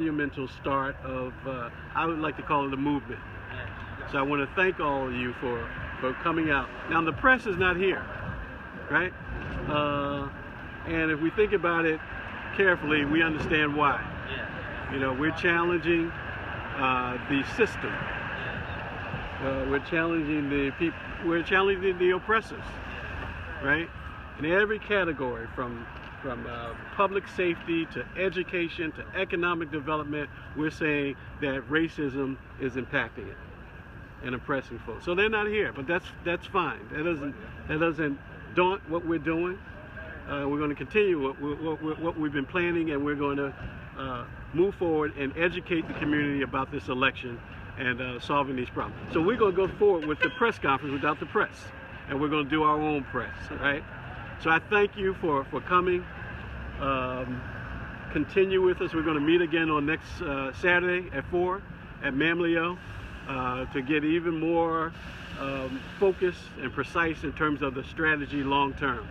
monumental start of, I would like to call it a movement. So I want to thank all of you for coming out. Now the press is not here, right? And if we think about it carefully, we understand why. You know, we're challenging the system. We're challenging the people. We're challenging the oppressors, right? In every category, from public safety to education to economic development, we're saying that racism is impacting it and oppressing folks. So they're not here, but that's fine. That doesn't daunt what we're doing. We're going to continue what we've been planning, and we're going to move forward and educate the community about this election and solving these problems. So we're going to go forward with the press conference without the press, and we're going to do our own press, right? So I thank you for coming. Continue with us. We're going to meet again on next Saturday at 4 at Mayoral to get even more focused and precise in terms of the strategy long term.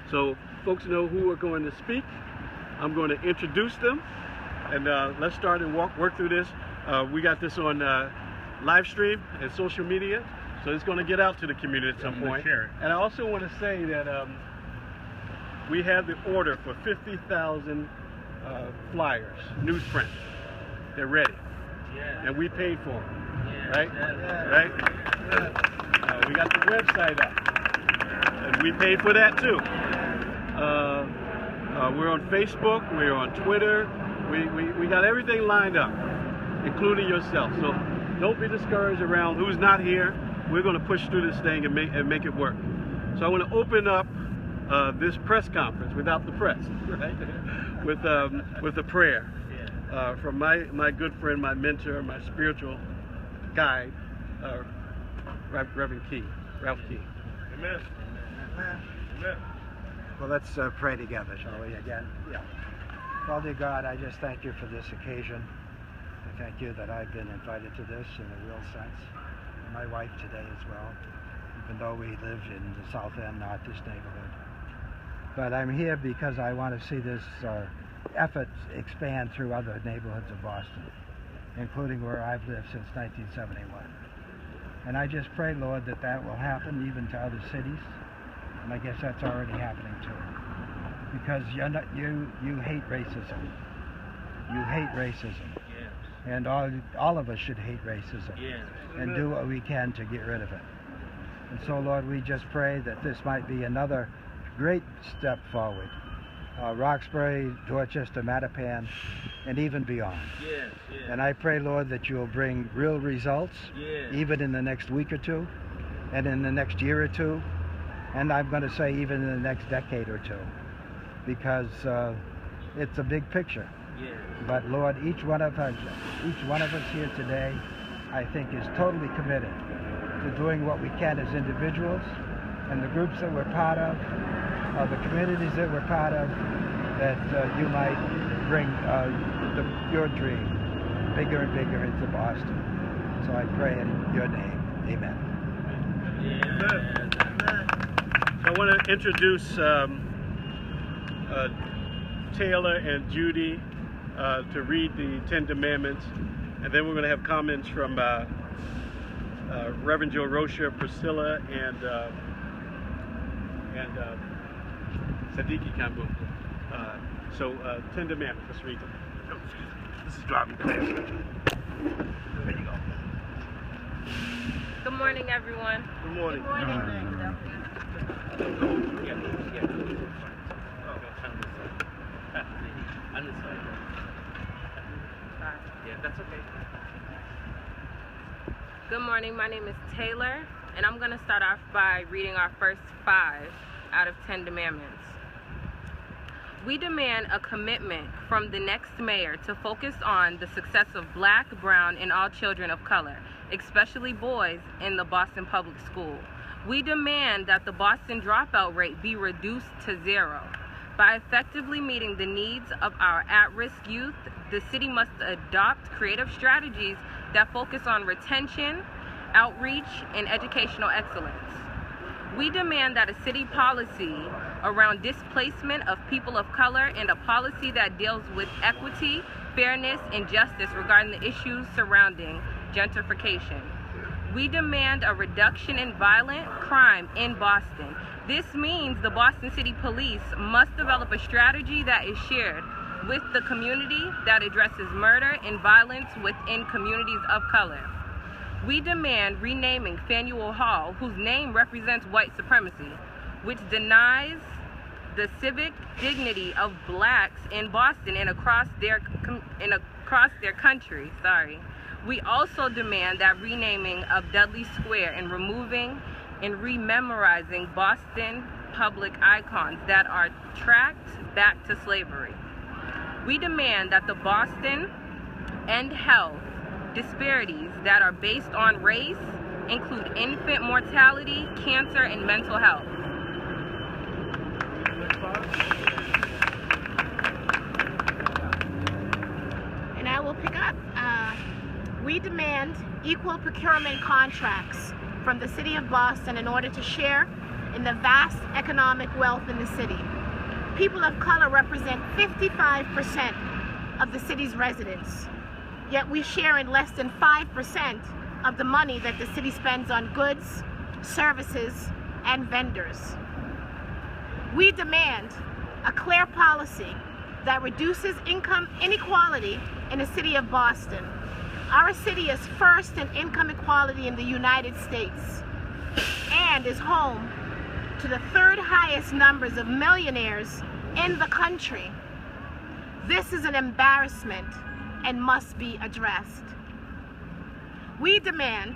So folks know who are going to speak. I'm going to introduce them, and let's start and work through this. We got this on live stream and social media, so it's going to get out to the community at some point. And I also want to say that we have the order for 50,000 flyers, newsprint. They're ready, and we paid for them, right? Right? We got the website up, and we paid for that too. We're on Facebook, we're on Twitter. We got everything lined up, including yourself. So don't be discouraged around who's not here. We're going to push through this thing and make it work. So I want to open up this press conference without the press, right? with a prayer from my good friend, my mentor, my spiritual guide, Reverend King, Ralph King. Amen. Amen. Well, let's pray together, shall we, again? Yeah. Father God, I just thank you for this occasion. I thank you that I've been invited to this in a real sense. And my wife today as well, even though we live in the South End, not this neighborhood. But I'm here because I want to see this effort expand through other neighborhoods of Boston, including where I've lived since 1971. And I just pray, Lord, that that will happen even to other cities. And I guess that's already happening too. Because you hate racism. You hate racism. Yes. And all of us should hate racism. Yes. And do what we can to get rid of it. And so, Lord, we just pray that this might be another great step forward. Roxbury, Dorchester, Mattapan, and even beyond. Yes, yes. And I pray, Lord, that you'll bring real results, yes, even in the next week or two, and in the next year or two, and I'm going to say even in the next decade or two, because it's a big picture. Yes. But Lord, each one of us here today, I think, is totally committed to doing what we can as individuals, and the groups that we're part of, the communities that we're part of, that you might bring your dream bigger and bigger into Boston. So I pray in your name. Amen. Amen. So I want to introduce Taylor and Judy to read the 10 Commandments, and then we're going to have comments from Reverend Joe Rocha, Priscilla, and Sadiki Kambu. So 10 Commandments, let's read them. This is driving class. There you go. Good morning, everyone. Good morning. Good morning. Yeah, that's okay. Good morning. My name is Taylor, and I'm going to start off by reading our first 5 out of 10 Commandments. We demand a commitment from the next mayor to focus on the success of Black, brown, and all children of color, especially boys, in the Boston Public School. We demand that the Boston dropout rate be reduced to 0. By effectively meeting the needs of our at-risk youth, the city must adopt creative strategies that focus on retention, outreach, and educational excellence. We demand that a city policy around displacement of people of color and a policy that deals with equity fairness, and justice regarding the issues surrounding gentrification. We demand a reduction in violent crime in Boston. This means the Boston City Police must develop a strategy that is shared with the community that addresses murder and violence within communities of color. We demand renaming Faneuil Hall, whose name represents white supremacy, which denies the civic dignity of blacks in Boston and across their country. We also demand that renaming of Dudley Square and removing and rememorizing Boston public icons that are tracked back to slavery. We demand that the Boston End Health disparities that are based on race include infant mortality, cancer, and mental health. And I will pick up. We demand equal procurement contracts from the City of Boston in order to share in the vast economic wealth in the city. People of color represent 55% of the city's residents, yet we share in less than 5% of the money that the city spends on goods, services, and vendors. We demand a clear policy that reduces income inequality in the city of Boston. Our city is first in income equality in the United States and is home to the third highest numbers of millionaires in the country. This is an embarrassment and must be addressed. We demand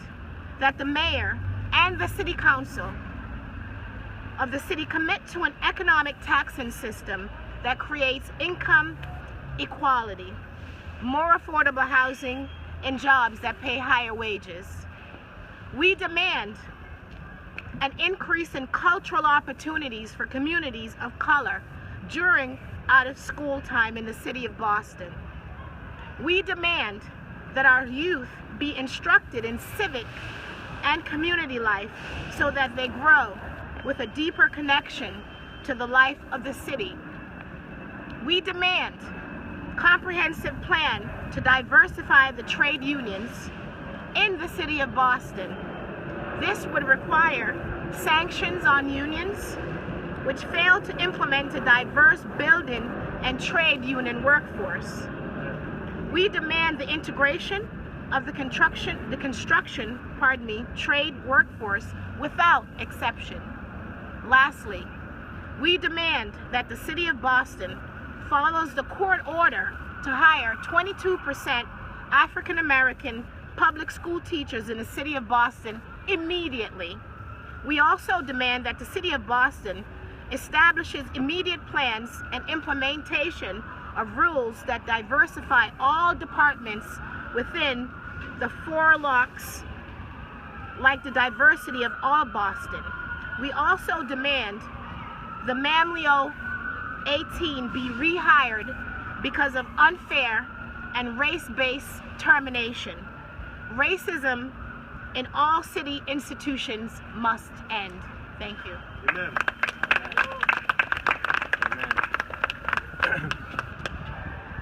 that the mayor and the city council of the city commit to an economic taxing system that creates income equality, more affordable housing, and jobs that pay higher wages. We demand an increase in cultural opportunities for communities of color during out-of-school time in the city of Boston. We demand that our youth be instructed in civic and community life so that they grow with a deeper connection to the life of the city. We demand a comprehensive plan to diversify the trade unions in the city of Boston. This would require sanctions on unions which fail to implement a diverse building and trade union workforce. We demand the integration of the construction trade workforce without exception. Lastly, we demand that the city of Boston follows the court order to hire 22% African American public school teachers in the city of Boston immediately. We also demand that the city of Boston establishes immediate plans and implementation of rules that diversify all departments within the 4 locks, like the diversity of all Boston. We also demand the Mayoral 18 be rehired because of unfair and race-based termination. Racism in all city institutions must end. Thank you. Amen.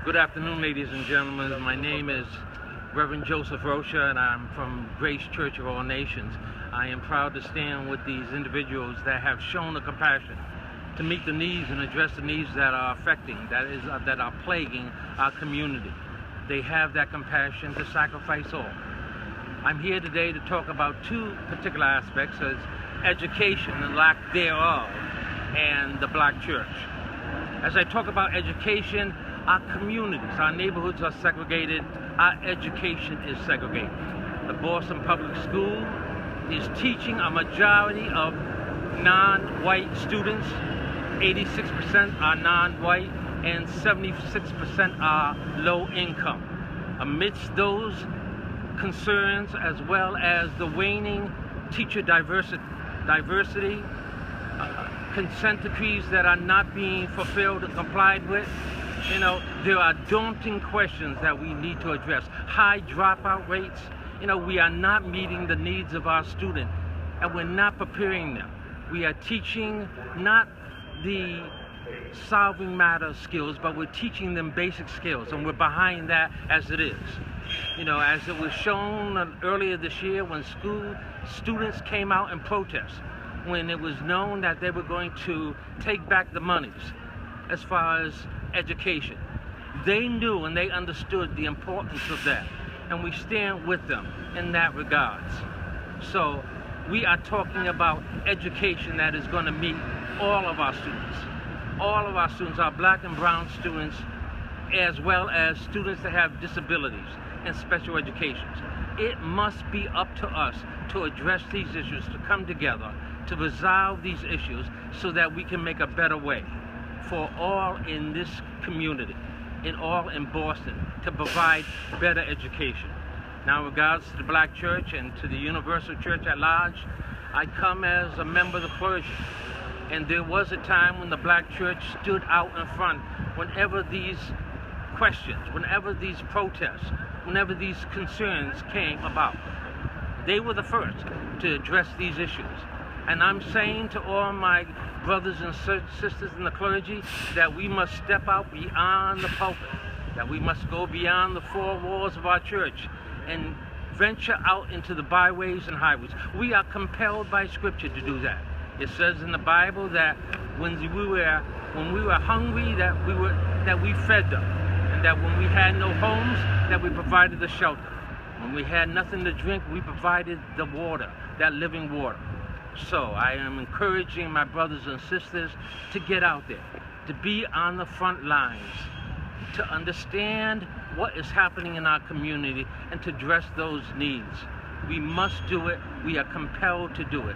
Good afternoon, ladies and gentlemen. My name is Reverend Joseph Rocha, and I'm from Grace Church of All Nations. I am proud to stand with these individuals that have shown the compassion to meet the needs and address the needs that are affecting, that are plaguing our community. They have that compassion to sacrifice all. I'm here today to talk about 2 particular aspects, as education and lack thereof, and the black church. As I talk about education, our communities, our neighborhoods are segregated, our education is segregated. The Boston Public School is teaching a majority of non-white students. 86% are non-white and 76% are low income. Amidst those concerns, as well as the waning teacher diversity, consent decrees that are not being fulfilled and complied with, there are daunting questions that we need to address. High dropout rates, we are not meeting the needs of our students, and we're not preparing them. We are teaching not the solving matter skills, but we're teaching them basic skills, and we're behind that as it is. You know, as it was shown earlier this year when school students came out in protest, when it was known that they were going to take back the monies as far as education. They knew and they understood the importance of that, and we stand with them in that regards. So we are talking about education that is going to meet all of our students. All of our students, our black and brown students, as well as students that have disabilities and special educations. It must be up to us to address these issues, to come together, to resolve these issues so that we can make a better way for all in this community, all in Boston, to provide better education. Now, in regards to the black church and to the universal church at large, I come as a member of the clergy. And there was a time when the black church stood out in front whenever these questions, whenever these protests, whenever these concerns came about. They were the first to address these issues. And I'm saying to all my brothers and sisters in the clergy that we must step out beyond the pulpit, that we must go beyond the four walls of our church and venture out into the byways and highways. We are compelled by Scripture to do that. It says in the Bible that when we were hungry, that we fed them, and that when we had no homes, that we provided the shelter. When we had nothing to drink, we provided the water, that living water. So I am encouraging my brothers and sisters to get out there, to be on the front lines, to understand what is happening in our community and to address those needs. We must do it. We are compelled to do it.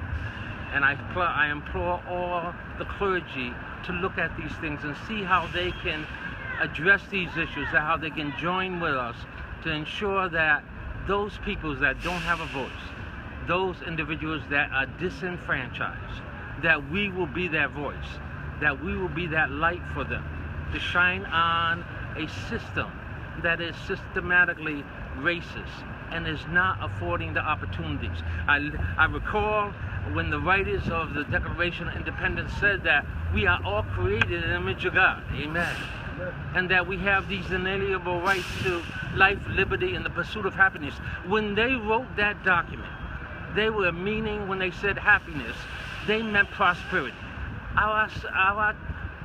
And I implore all the clergy to look at these things and see how they can address these issues, and how they can join with us to ensure that those peoples that don't have a voice, those individuals that are disenfranchised, that we will be their voice, that we will be that light for them, to shine on a system that is systematically racist and is not affording the opportunities. I recall when the writers of the Declaration of Independence said that we are all created in the image of God. Amen. And that we have these inalienable rights to life, liberty, and the pursuit of happiness. When they wrote that document, they were meaning, when they said happiness, they meant prosperity. Our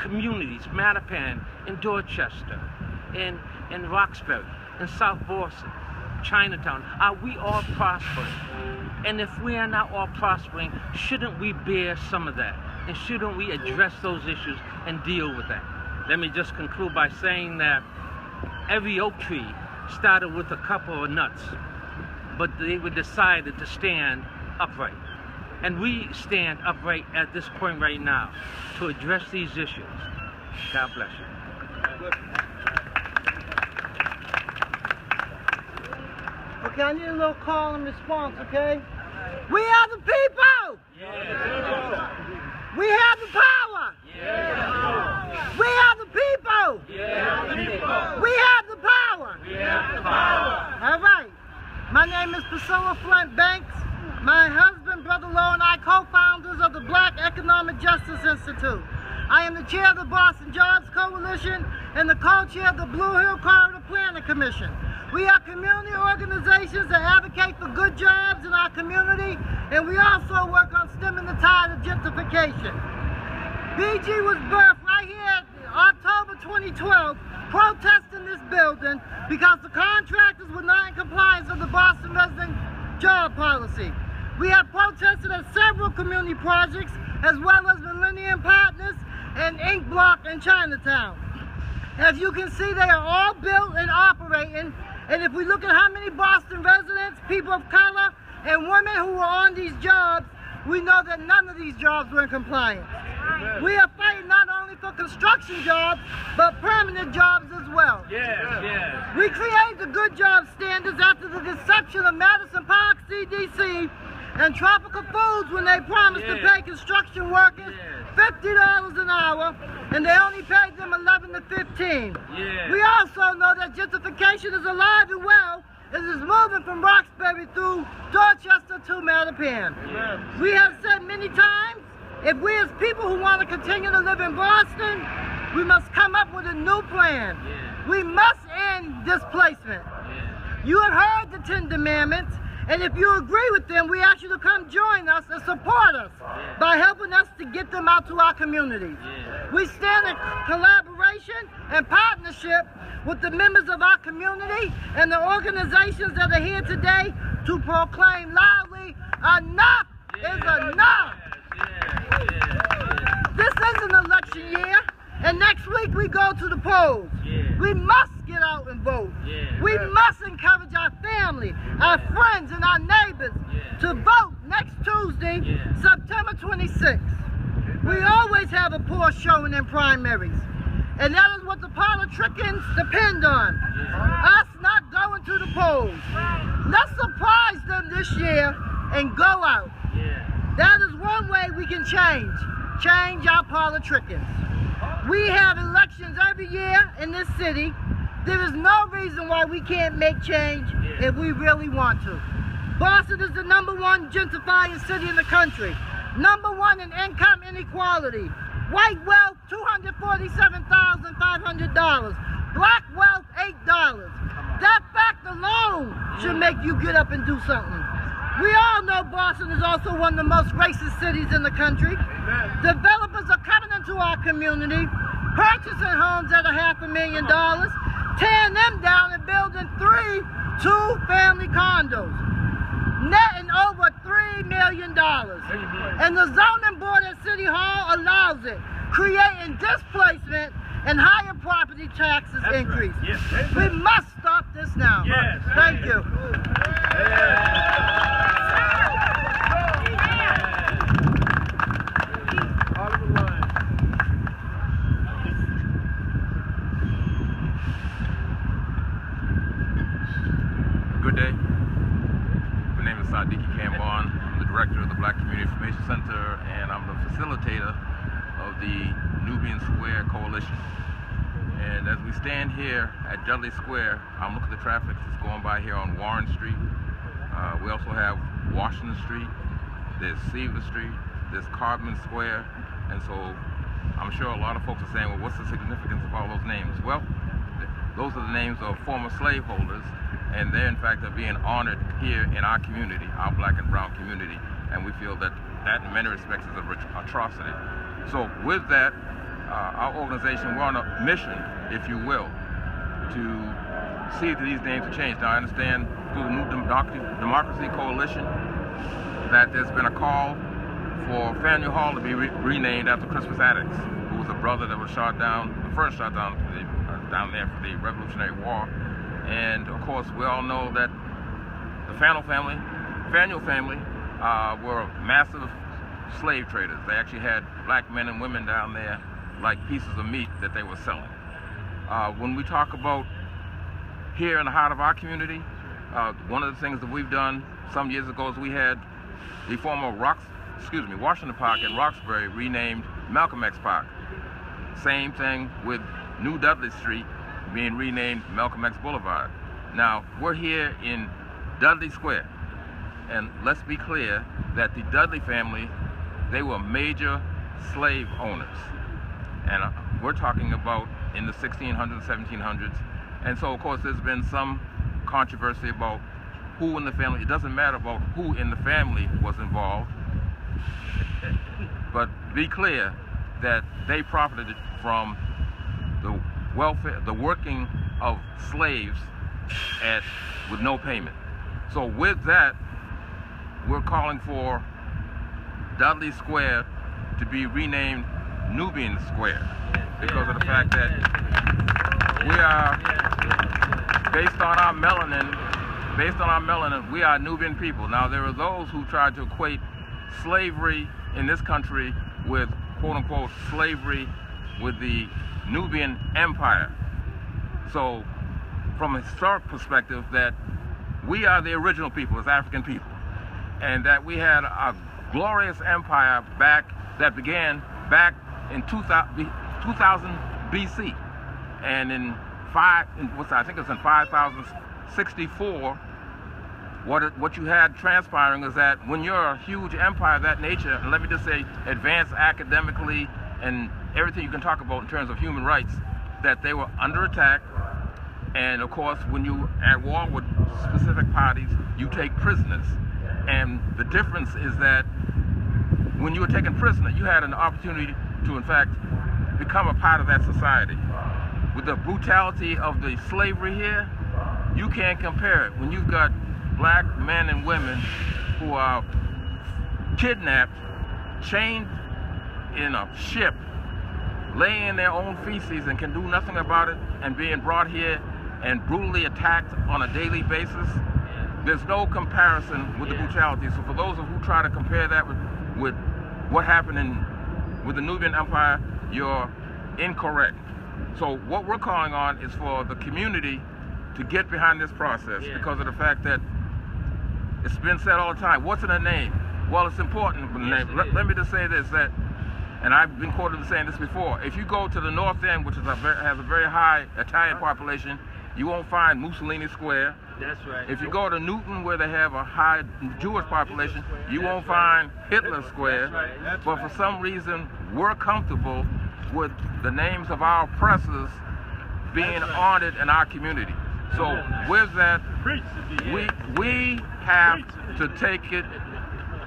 communities, Mattapan, in Dorchester, in Roxbury, in South Boston, Chinatown, are we all prospering? And if we are not all prospering, shouldn't we bear some of that? And shouldn't we address those issues and deal with that? Let me just conclude by saying that every oak tree started with a couple of nuts, but they were decided to stand upright. And we stand upright at this point right now to address these issues. God bless you. Okay, I need a little call and response, okay? We are the people! Yeah. We have the power! Yeah. We are the people! Yeah. We have the power! We have the power. All right. My name is Priscilla Flint Banks. My husband, Brother Lowe, and I co-founders of the Black Economic Justice Institute. I am the chair of the Boston Jobs Coalition and the co-chair of the Blue Hill Corridor Planning Commission. We are community organizations that advocate for good jobs in our community, and we also work on stemming the tide of gentrification. BG was birthed right here October 2012, protesting this building because the contractors were not in compliance with the Boston resident job policy. We have protested at several community projects, as well as Millennium Partners and Ink Block in Chinatown. As you can see, they are all built and operating. And if we look at how many Boston residents, people of color, and women who were on these jobs, we know that none of these jobs were in compliance. We are fighting not only for construction jobs, but permanent jobs as well. Yes. We created the good job standards after the deception of Madison Park CDC and Tropical Foods when they promised to pay construction workers $50 an hour, and they only paid them $11 to $15. We also know that gentrification is alive and well. It is moving from Roxbury through Dorchester to Mattapan. We have said many times if we as people who want to continue to live in Boston, we must come up with a new plan. We must end displacement. You have heard the 10 Commandments, and if you agree with them, we ask you to come join us and support us by helping us to get them out to our communities. We stand in collaboration and partnership with the members of our community and the organizations that are here today to proclaim loudly, enough is enough. This is an election year, and next week we go to the polls. We must get out and vote. We must encourage our family, our friends, and our neighbors to vote next Tuesday, September 26th. We always have a poor showing in primaries, and that is what the politicians depend on, us not going to the polls. Let's surprise them this year and go out. That is one way we can change our politicians. We have elections every year in this city. There is no reason why we can't make change if we really want to. Boston is the #1 gentrifying city in the country. #1 in income inequality. White wealth, $247,500. Black wealth, $8. That fact alone should make you get up and do something. We all know Boston is also one of the most racist cities in the country. Developers are coming into our community, purchasing homes at $500,000, tearing them down and building 3 two-family condos, netting over $3 million. And the zoning board at City Hall allows it, creating displacement and higher property taxes increase. We must stop this now. Thank you. Good day. My name is Citing. I'm the director of the Black Community Information Center, and I'm the facilitator of the Nubian Square Coalition. And as we stand here at Dudley Square, I'm looking at the traffic that's going by here on Warren Street. We also have Washington Street, there's Seaver Street, there's Carbon Square, and so I'm sure a lot of folks are saying, well, what's the significance of all those names? Well, those are the names of former slaveholders, and they in fact are being honored here in our community, our black and brown community, and we feel that that in many respects is an atrocity. So with that, our organization, we're on a mission, if you will, to see that these names are changed. Now I understand through the New Democracy Coalition that there's been a call for Faneuil Hall to be renamed after Crispus Attucks, who was a brother that was shot down, the first shot down down there for the Revolutionary War. And of course, we all know that the Faneuil family were massive slave traders. They actually had black men and women down there like pieces of meat that they were selling. When we talk about here in the heart of our community, one of the things that we've done some years ago is we had the former Washington Park in Roxbury renamed Malcolm X Park. Same thing with New Dudley Street being renamed Malcolm X Boulevard. Now, we're here in Dudley Square, and let's be clear that the Dudley family, they were major slave owners. And we're talking about in the 1600s, 1700s. And so, of course, there's been some controversy about who in the family, it doesn't matter about who in the family was involved, but be clear that they profited from the welfare, the working of slaves with no payment. So with that, we're calling for Dudley Square to be renamed Nubian Square because of the fact that we are, based on our melanin, we are Nubian people. Now there are those who try to equate slavery in this country with quote-unquote slavery with the Nubian Empire. So from a historic perspective, that we are the original people as African people, and that we had a glorious empire that began back in 2000 BC, and I think it's in 5064 what you had transpiring is that when you're a huge empire of that nature, and let me just say advanced academically and everything you can talk about in terms of human rights, that they were under attack. And of course, when you at war with specific parties, you take prisoners. And the difference is that when you were taken prisoner, you had an opportunity to, in fact, become a part of that society. With the brutality of the slavery here, you can't compare it. When you've got black men and women who are kidnapped, chained in a ship, laying in their own feces and can do nothing about it, and being brought here and brutally attacked on a daily basis, there's no comparison with the brutality. So for those who try to compare that with what happened with the Nubian Empire, you're incorrect. So what we're calling on is for the community to get behind this process because of the fact that it's been said all the time, what's in a name? Well, it's important with the name. Let me just say this, that, and I've been quoted as saying this before, if you go to the North End, which has a very high Italian population, you won't find Mussolini Square. That's right. If you go to Newton, where they have a high Jewish population, you won't find Hitler Square. But for some reason, we're comfortable with the names of our oppressors being honored in our community. So with that, we have to take it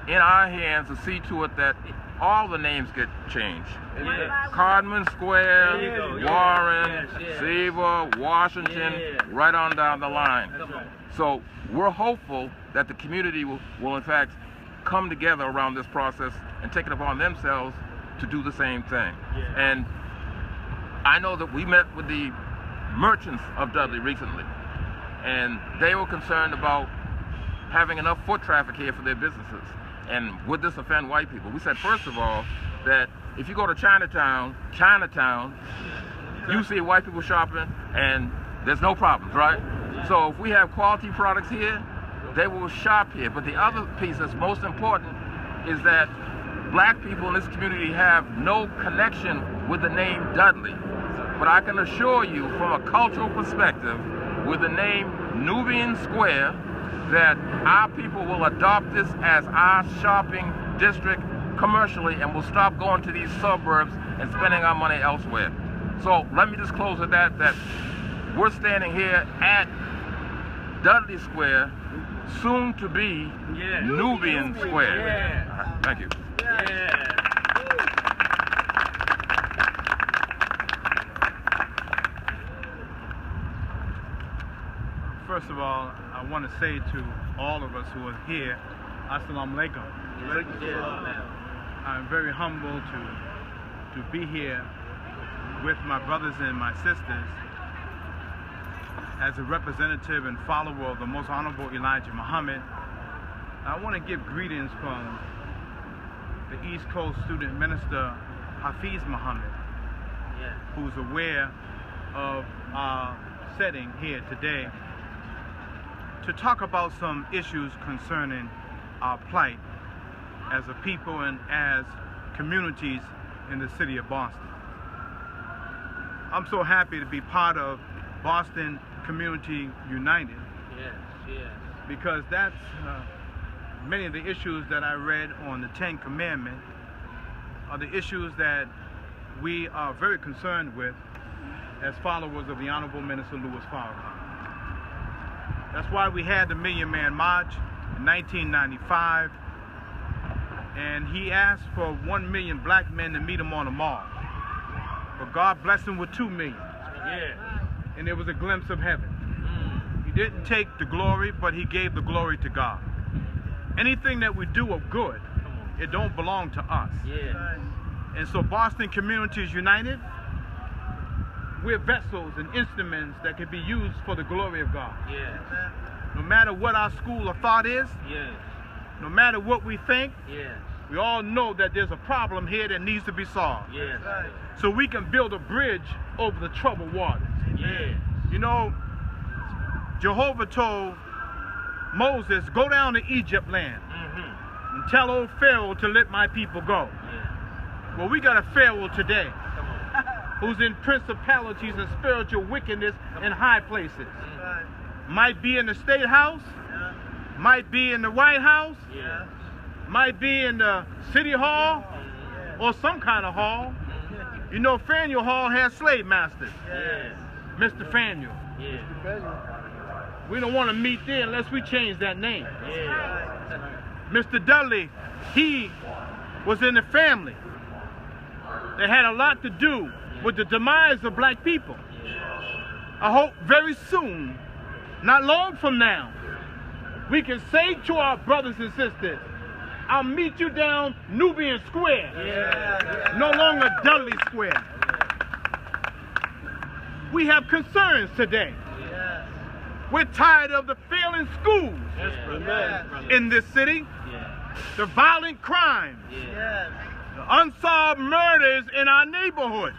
in our hands to see to it that all the names get changed. Cardman Square, Warren, Seaver, Washington, right on down the line. So we're hopeful that the community will in fact come together around this process and take it upon themselves to do the same thing. And I know that we met with the merchants of Dudley recently, and they were concerned about having enough foot traffic here for their businesses. And would this offend white people? We said, first of all, that if you go to Chinatown, you see white people shopping and there's no problems, right? So if we have quality products here, they will shop here. But the other piece that's most important is that black people in this community have no connection with the name Dudley. But I can assure you, from a cultural perspective, with the name Nubian Square, that our people will adopt this as our shopping district commercially, and will stop going to these suburbs and spending our money elsewhere. So let me just close with that we're standing here at Dudley Square, soon to be Nubian Square. All right, thank you. First of all, I want to say to all of us who are here, Assalamu alaikum. I'm very humbled to be here with my brothers and my sisters as a representative and follower of the Most Honorable Elijah Muhammad. I want to give greetings from the East Coast student minister Hafiz Muhammad, who's aware of our setting here today to talk about some issues concerning our plight as a people and as communities in the city of Boston. I'm so happy to be part of Boston Community United. Because that's many of the issues that I read on the Ten Commandments are the issues that we are very concerned with as followers of the Honorable Minister Louis Farrakhan. That's why we had the Million Man March in 1995, and he asked for 1 million black men to meet him on the mall. But God blessed him with 2 million. And it was a glimpse of heaven. He didn't take the glory, but he gave the glory to God. Anything that we do of good, it don't belong to us. And so Boston Communities United, we're vessels and instruments that can be used for the glory of God. No matter what our school of thought is, no matter what we think, we all know that there's a problem here that needs to be solved. So we can build a bridge over the troubled waters. You know, Jehovah told Moses, go down to Egypt land and tell old Pharaoh to let my people go. Well, we got a Pharaoh today who's in principalities and spiritual wickedness in high places. Might be in the State House, might be in the White House, might be in the City Hall, or some kind of hall. You know, Faneuil Hall has slave masters. Mr. Faneuil. We don't want to meet there unless we change that name. Mr. Dudley, he was in the family that had a lot to do with the demise of black people. I hope very soon, not long from now, we can say to our brothers and sisters, I'll meet you down Nubian Square, no longer Dudley Square. We have concerns today. We're tired of the failing schools in this city, the violent crimes, the unsolved murders in our neighborhood,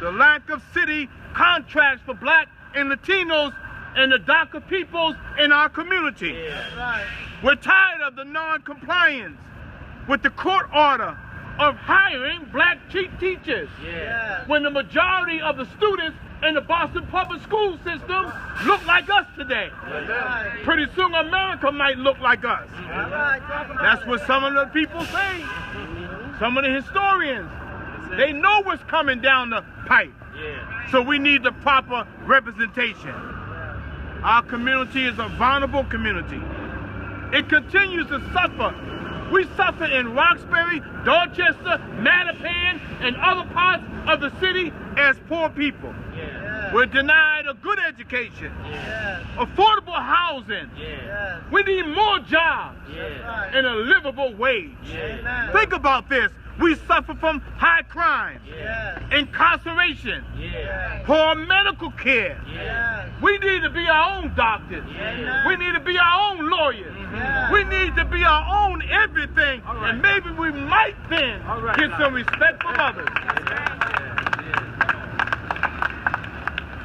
the lack of city contracts for black and Latinos and the DACA peoples in our community. We're tired of the non-compliance with the court order of hiring black teachers when the majority of the students in the Boston public school system look like us today. Pretty soon America might look like us. That's what some of the people say. Some of the historians, they know what's coming down the pipe. So we need the proper representation. Our community is a vulnerable community. It continues to suffer. We suffer in Roxbury, Dorchester, Mattapan, and other parts of the city as poor people. We're denied a good education, affordable housing. We need more jobs and a livable wage. Think about this. We suffer from high crime, incarceration, poor medical care. We need to be our own doctors. We need to be our own lawyers. We need to be our own everything. And maybe we might then get some respect from others.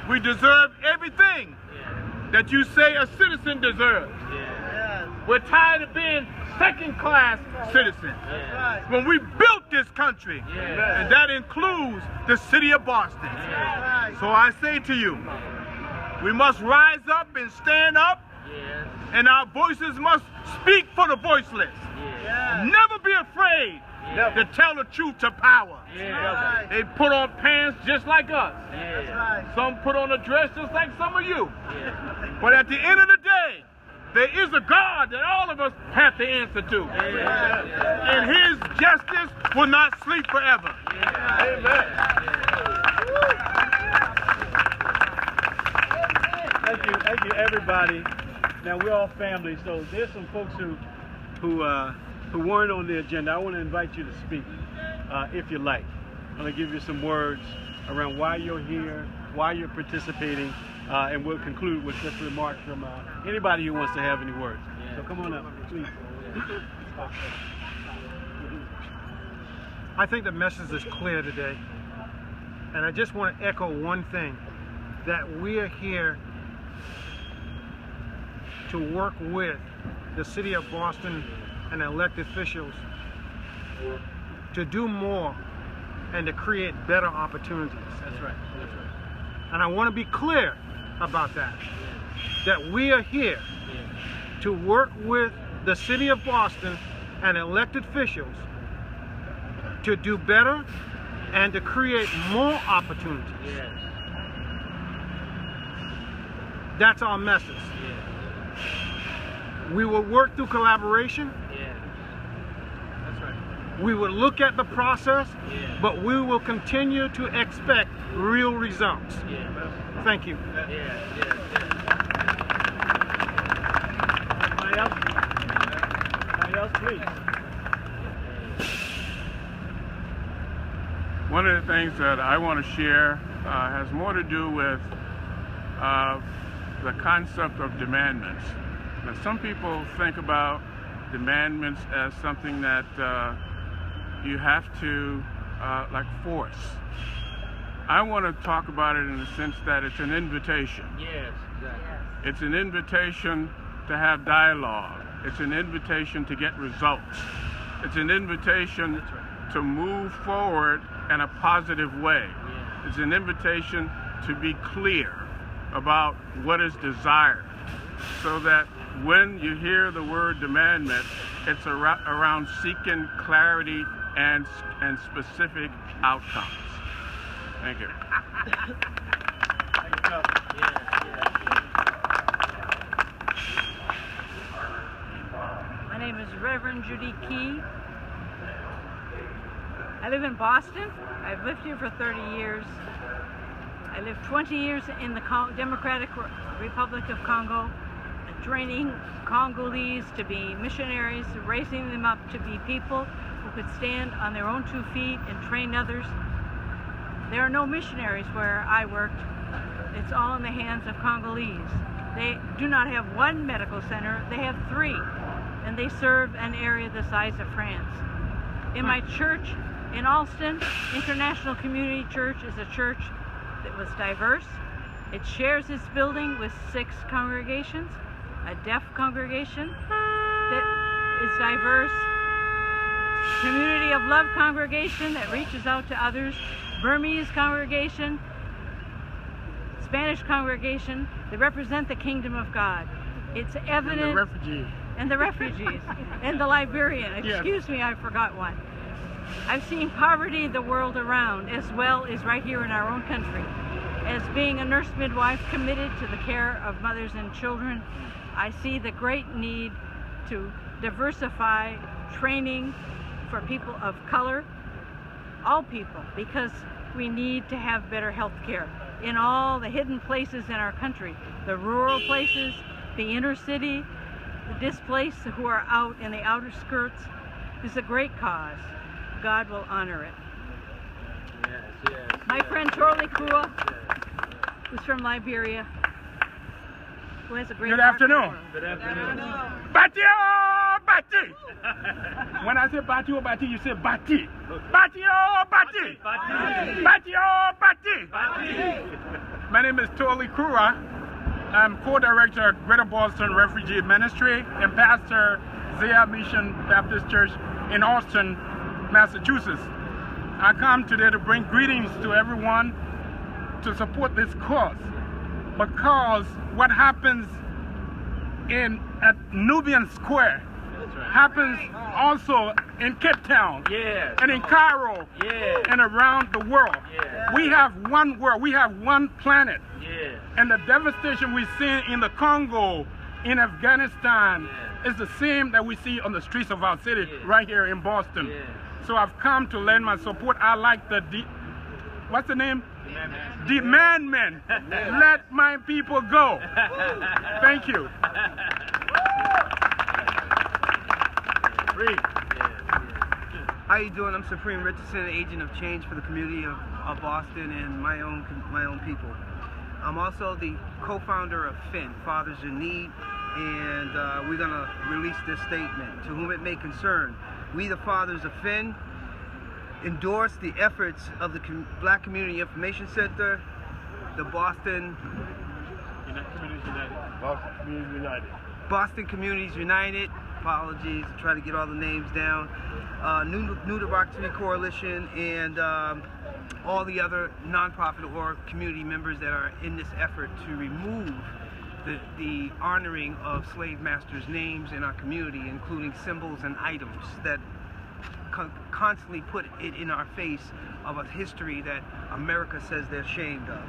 We deserve everything that you say a citizen deserves. We're tired of being second-class citizens. When we built this country, and that includes the city of Boston. So I say to you, we must rise up and stand up, and our voices must speak for the voiceless. Never be afraid to tell the truth to power. They put on pants just like us. Some put on a dress just like some of you. But at the end of the day, there is a God that all of us have to answer to. And his justice will not sleep forever. Thank you, everybody. Now we're all family, so there's some folks who weren't on the agenda. I want to invite you to speak, if you like. I'm going to give you some words around why you're here, why you're participating, and we'll conclude with just remarks from anybody who wants to have any words. So come on up, please. I think the message is clear today, and I just want to echo one thing, that we are here to work with the city of Boston and elected officials to do more and to create better opportunities. That's right. And I want to be clear about that we are here to work with the city of Boston and elected officials to do better and to create more opportunities. That's our message. We will work through collaboration. That's right. We will look at the process, but we will continue to expect real results. Thank you. Anybody else, please. One of the things that I want to share has more to do with the concept of demandments. Now, some people think about demandments as something that you have to like force. I want to talk about it in the sense that it's an invitation. Yes, exactly. It's an invitation to have dialogue. It's an invitation to get results. It's an invitation to move forward in a positive way. It's an invitation to be clear about what is desired. so that when you hear the word demandment, it's around seeking clarity and specific outcomes. Thank you. My name is Reverend Judy Key. I live in Boston. I've lived here for 30 years. I lived 20 years in the Democratic Republic of Congo, training Congolese to be missionaries, raising them up to be people who could stand on their own 2 feet and train others. There are no missionaries where I worked. It's all in the hands of Congolese. They do not have 1 medical center, they have 3, and they serve an area the size of France. In my church in Alston, International Community Church is a church that was diverse. It shares its building with 6 congregations, a deaf congregation that is diverse, Community of Love congregation that reaches out to others, Burmese congregation, Spanish congregation that represent the kingdom of God. It's evident. And the refugees. And the refugees. And the Liberian. Excuse me, I forgot one. I've seen poverty the world around, as well as right here in our own country. As being a nurse midwife committed to the care of mothers and children, I see the great need to diversify training for people of color, all people, because we need to have better health care in all the hidden places in our country, the rural places, the inner city, the displaced who are out in the outer skirts. It's a great cause. God will honor it. My friend Torley Kua, who's from Liberia, who has a great Good afternoon. Good afternoon. Batio, Bati. When I say Batio, Bati, you say Bati. Batio, Bati. Batio, Bati. My name is Torley Kua. I'm co-director of Greater Boston Refugee Ministry and pastor Zia Mission Baptist Church in Austin, Massachusetts. I come today to bring greetings to everyone to support this cause, because what happens at Nubian Square happens also in Cape Town and in Cairo and around the world. We have one world, we have one planet, and the devastation we see in the Congo, in Afghanistan, is the same that we see on the streets of our city right here in Boston. So I've come to lend my support. I like the, what's the name? Demandment. Let my people go. Thank you. How you doing? I'm Supreme Richardson, agent of change for the community of Boston and my own people. I'm also the co-founder of FIN, Fathers in Need, and we're gonna release this statement. To whom it may concern, we the Fathers of FIN endorse the efforts of the Black Community Information Center, the Boston Communities United, apologies, try to get all the names down, New to Roxbury Coalition, and all the other nonprofit or community members that are in this effort to remove the honoring of slave masters' names in our community, including symbols and items that constantly put it in our face of a history that America says they're ashamed of.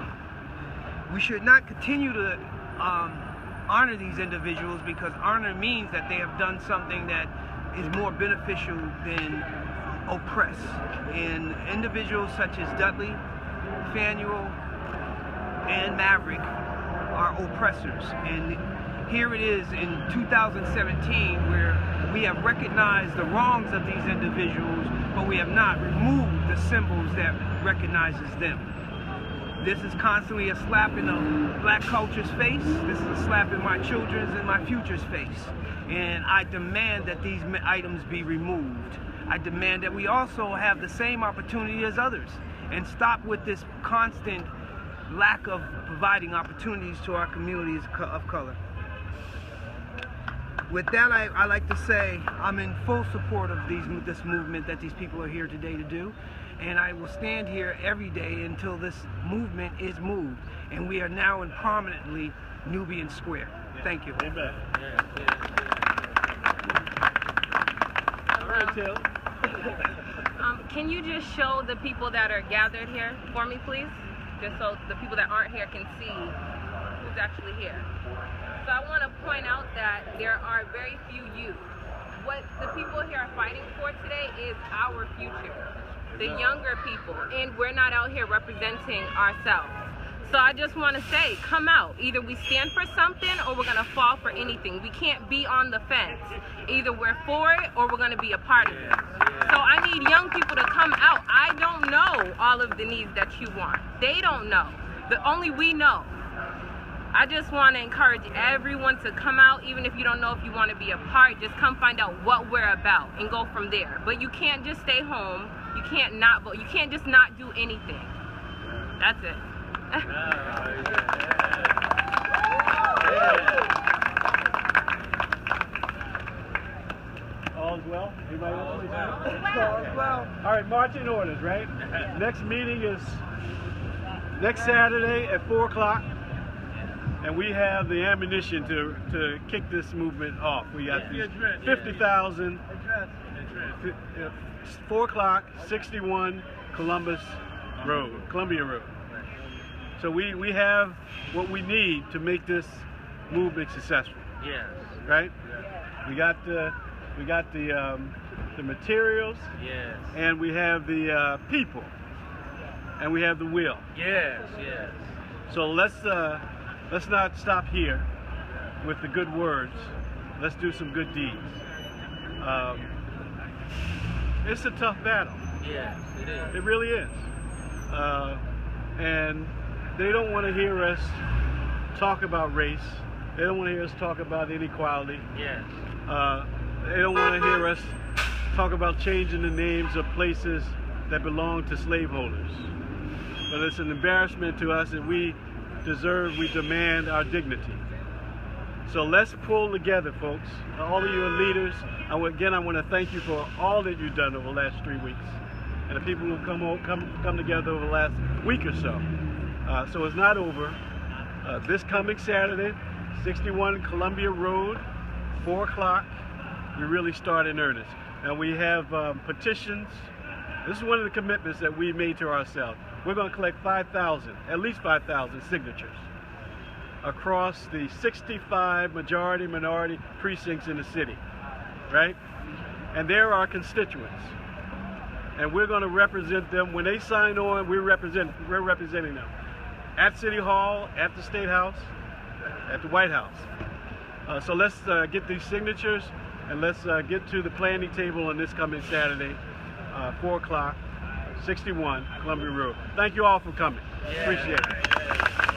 We should not continue to honor these individuals, because honor means that they have done something that is more beneficial than oppress. And individuals such as Dudley, Faneuil, and Maverick are oppressors. And here it is in 2017 where we have recognized the wrongs of these individuals, but we have not removed the symbols that recognizes them. This is constantly a slap in the black culture's face. This is a slap in my children's and my future's face. And I demand that these items be removed. I demand that we also have the same opportunity as others and stop with this constant lack of providing opportunities to our communities of color. With that, I like to say I'm in full support of this movement that these people are here today to do, and I will stand here every day until this movement is moved, and we are now in prominently Nubian Square. Thank you. Amen. Can you just show the people that are gathered here for me, please? Just so the people that aren't here can see who's actually here. So I want to point out that there are very few youth. What the people here are fighting for today is our future, the younger people, and we're not out here representing ourselves. So I just want to say, come out. Either we stand for something or we're going to fall for anything. We can't be on the fence. Either we're for it or we're going to be a part of it. So I need young people to come out. I don't know all of the needs that you want. They don't know. Only we know. I just want to encourage everyone to come out, even if you don't know if you want to be a part. Just come find out what we're about and go from there. But you can't just stay home. You can't not vote. You can't just not do anything. That's it. All's well? Everybody else? All's well. All right, marching orders, right? Next meeting is next Saturday at 4 o'clock. And we have the ammunition to kick this movement off. We got 50,000, 4 o'clock, 61 Columbia Road. So we have what we need to make this movement successful. Yes. Right? We got the materials. Yes. And we have the people. And we have the will. Yes. So let's not stop here with the good words. Let's do some good deeds. It's a tough battle. Yes, it is. It really is. And they don't want to hear us talk about race. They don't want to hear us talk about inequality. Yes. They don't want to hear us talk about changing the names of places that belong to slaveholders. But it's an embarrassment to us, and we demand our dignity. So let's pull together, folks. All of you are leaders. Again, I want to thank you for all that you've done over the last 3 weeks, and the people who've come together over the last week or so. So it's not over. This coming Saturday, 61 Columbia Road, 4 o'clock, we really start in earnest. And we have petitions. This is one of the commitments that we made to ourselves. We're going to collect 5,000, at least 5,000 signatures across the 65 majority-minority precincts in the city, right? And they're our constituents. And we're going to represent them. When they sign on, we're representing them at City Hall, at the State House, at the White House. So let's get these signatures, and let's get to the planning table on this coming Saturday, 4 o'clock, 61 Columbia Road. Thank you all for coming. Appreciate it.